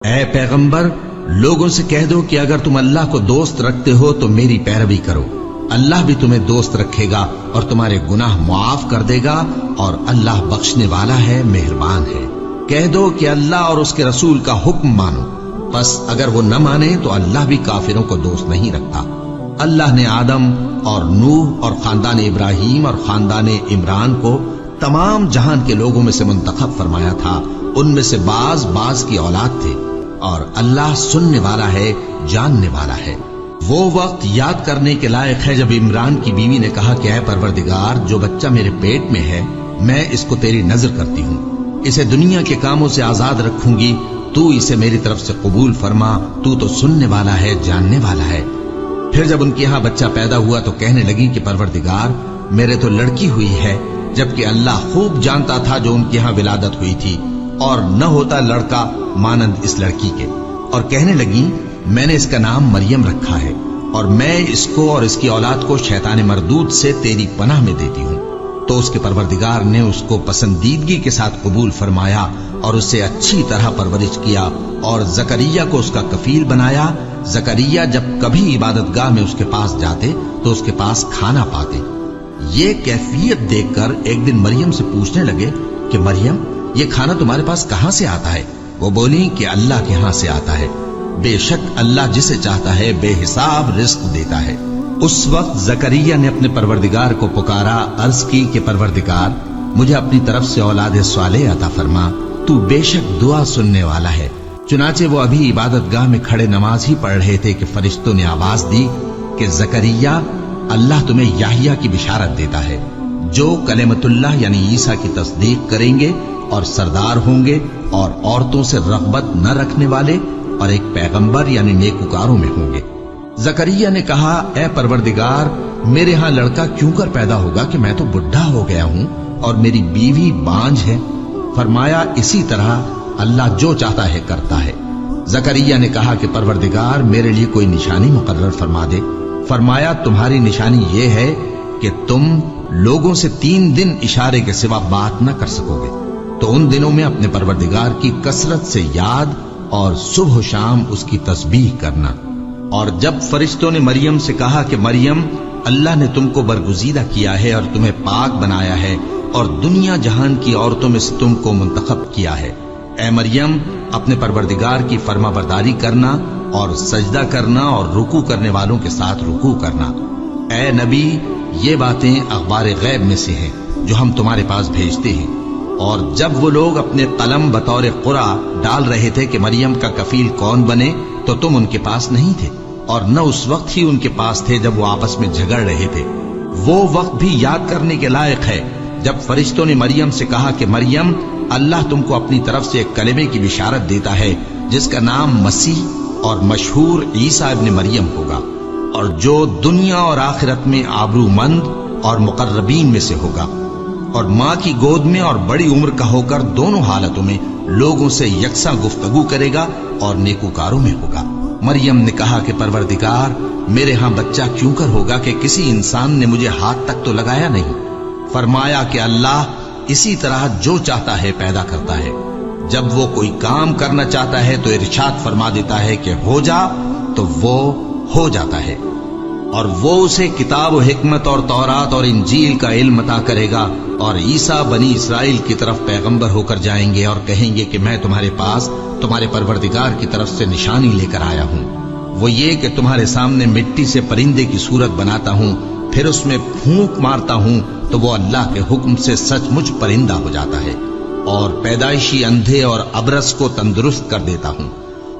اے پیغمبر، لوگوں سے کہہ دو کہ اگر تم اللہ کو دوست رکھتے ہو تو میری پیروی کرو، اللہ بھی تمہیں دوست رکھے گا اور تمہارے گناہ معاف کر دے گا، اور اللہ بخشنے والا ہے، مہربان ہے۔ کہہ دو کہ اللہ اور اس کے رسول کا حکم مانو، بس اگر وہ نہ مانے تو اللہ بھی کافروں کو دوست نہیں رکھتا۔ اللہ نے آدم اور نوح اور خاندان ابراہیم اور خاندان عمران کو تمام جہان کے لوگوں میں سے منتخب فرمایا تھا، ان میں سے بعض کی اولاد تھے، اور اللہ سننے والا ہے، جاننے والا ہے۔ وہ وقت یاد کرنے کے لائق ہے جب عمران کی بیوی نے کہا کہ اے پروردگار، جو بچہ میرے پیٹ میں ہے میں اس کو تیری نذر کرتی ہوں، اسے دنیا کے کاموں سے آزاد رکھوں گی، تو اسے میری طرف سے قبول فرما، تو سننے والا ہے، جاننے والا ہے۔ پھر جب ان کے یہاں بچہ پیدا ہوا تو کہنے لگی کہ پروردگار، میرے تو لڑکی ہوئی ہے، جبکہ اللہ خوب جانتا تھا جو ان کے یہاں ولادت ہوئی تھی، اور نہ ہوتا لڑکا مانند اس لڑکی کے۔ اور کہنے لگی میں نے اس کا نام مریم رکھا ہے، اور میں اس کو اور اس کی اولاد کو شیطان مردود سے تیری پناہ میں دیتی ہوں۔ تو اس کے پروردگار نے اس کو پسندیدگی کے ساتھ قبول فرمایا اور اسے اچھی طرح پرورش کیا، اور زکریا کو اس کا کفیل بنایا۔ زکریا جب کبھی عبادت گاہ میں اس کے پاس جاتے تو اس کے پاس کھانا پاتے۔ یہ کیفیت دیکھ کر ایک دن مریم سے پوچھنے لگے کہ مریم، یہ کھانا تمہارے پاس کہاں سے آتا ہے؟ وہ بولی کہ اللہ کے ہاں سے آتا ہے، بے شک اللہ جسے چاہتا ہے بے حساب رزق دیتا ہے۔ اس وقت زکریا نے اپنے پروردگار کو پکارا، عرض کی کہ پروردگار، مجھے اپنی طرف سے اولاد صالح عطا فرما، تو بے شک دعا سننے والا ہے۔ چنانچہ وہ ابھی عبادت گاہ میں کھڑے نماز ہی پڑھ رہے تھے کہ فرشتوں نے آواز دی کہ زکریا، اللہ تمہیں یحییٰ کی بشارت دیتا ہے، جو کلمۃ اللہ یعنی عیسیٰ کی تصدیق کریں گے اور سردار ہوں گے، اور عورتوں سے رغبت نہ رکھنے والے، اور ایک پیغمبر یعنی نیکوکاروں میں ہوں گے۔ زکریا نے کہا، اے پروردگار، میرے ہاں لڑکا کیوں کر پیدا ہوگا کہ میں تو بڈھا ہو گیا ہوں اور میری بیوی بانجھ ہے؟ فرمایا، اسی طرح اللہ جو چاہتا ہے کرتا ہے۔ زکریا نے کہا کہ پروردگار، میرے لیے کوئی نشانی مقرر فرما دے۔ فرمایا، تمہاری نشانی یہ ہے کہ تم لوگوں سے 3 دن اشارے کے سوا بات نہ کر سکو گے، تو ان دنوں میں اپنے پروردگار کی کثرت سے یاد اور صبح و شام اس کی تسبیح کرنا۔ اور جب فرشتوں نے مریم سے کہا کہ مریم، اللہ نے تم کو برگزیدہ کیا ہے اور تمہیں پاک بنایا ہے اور دنیا جہان کی عورتوں میں سے تم کو منتخب کیا ہے، اے مریم، اپنے پروردگار کی فرما برداری کرنا اور سجدہ کرنا اور رکوع کرنے والوں کے ساتھ رکوع کرنا۔ اے نبی، یہ باتیں اخبار غیب میں سے ہیں جو ہم تمہارے پاس بھیجتے ہیں۔ اور جب وہ لوگ اپنے قلم بطور قرعہ ڈال رہے تھے کہ مریم کا کفیل کون بنے، تو تم ان کے پاس نہیں تھے، اور نہ اس وقت ہی ان کے پاس تھے جب وہ آپس میں جھگڑ رہے تھے۔ وہ وقت بھی یاد کرنے کے لائق ہے جب فرشتوں نے مریم سے کہا کہ مریم، اللہ تم کو اپنی طرف سے ایک کلمے کی بشارت دیتا ہے جس کا نام مسیح اور مشہور عیسیٰ ابن مریم ہوگا، اور جو دنیا اور آخرت میں آبرو مند اور مقربین میں سے ہوگا، اور ماں کی گود میں اور بڑی عمر کا ہو کر دونوں حالتوں میں لوگوں سے یکساں گفتگو کرے گا اور نیکوکاروں میں ہوگا۔ مریم نے کہا کہ پروردگار، میرے ہاں بچہ کیوں کر ہوگا کہ کسی انسان نے مجھے ہاتھ تک تو لگایا نہیں؟ فرمایا کہ اللہ اسی طرح جو چاہتا ہے پیدا کرتا ہے، جب وہ کوئی کام کرنا چاہتا ہے تو ارشاد فرما دیتا ہے کہ ہو جا، تو وہ ہو جاتا ہے۔ اور وہ اسے کتاب و حکمت اور تورات اور انجیل کا علم عطا کرے گا، اور عیسیٰ بنی اسرائیل کی طرف پیغمبر ہو کر جائیں گے اور کہیں گے کہ میں تمہارے پاس تمہارے پروردگار کی طرف سے نشانی لے کر آیا ہوں، وہ یہ کہ تمہارے سامنے مٹی سے پرندے کی صورت بناتا ہوں، پھر اس میں پھونک مارتا ہوں تو وہ اللہ کے حکم سے سچ مچ پرندہ ہو جاتا ہے، اور پیدائشی اندھے اور ابرص کو تندرست کر دیتا ہوں،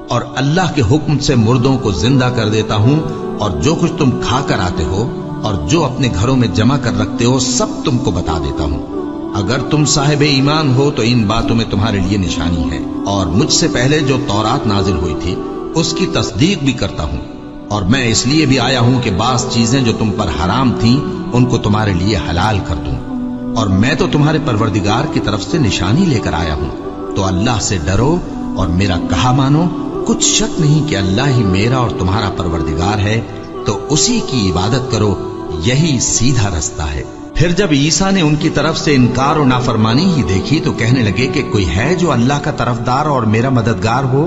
اور اللہ کے حکم سے مردوں کو زندہ کر دیتا ہوں، اور جو کچھ تم کھا کر آتے ہو اور جو اپنے گھروں میں جمع کر رکھتے ہو سب تم کو بتا دیتا ہوں۔ اگر تم صاحب ایمان ہو تو ان باتوں میں تمہارے لیے نشانی ہے، اور مجھ سے پہلے جو تورات نازل ہوئی تھی اس کی تصدیق بھی کرتا ہوں، اور میں اس لیے بھی آیا ہوں کہ بعض چیزیں جو تم پر حرام تھیں ان کو تمہارے لیے حلال کر دوں، اور میں تو تمہارے پروردگار کی طرف سے نشانی لے کر آیا ہوں۔ تو اللہ سے ڈرو اور میرا کہا مانو، کچھ شک نہیں کہ اللہ ہی میرا اور تمہارا پروردگار ہے، تو اسی کی عبادت کرو، یہی سیدھا رستہ ہے۔ پھر جب عیسیٰ نے ان کی طرف سے انکار و نافرمانی ہی دیکھی تو کہنے لگے کہ کوئی ہے جو اللہ کا طرفدار اور میرا مددگار ہو؟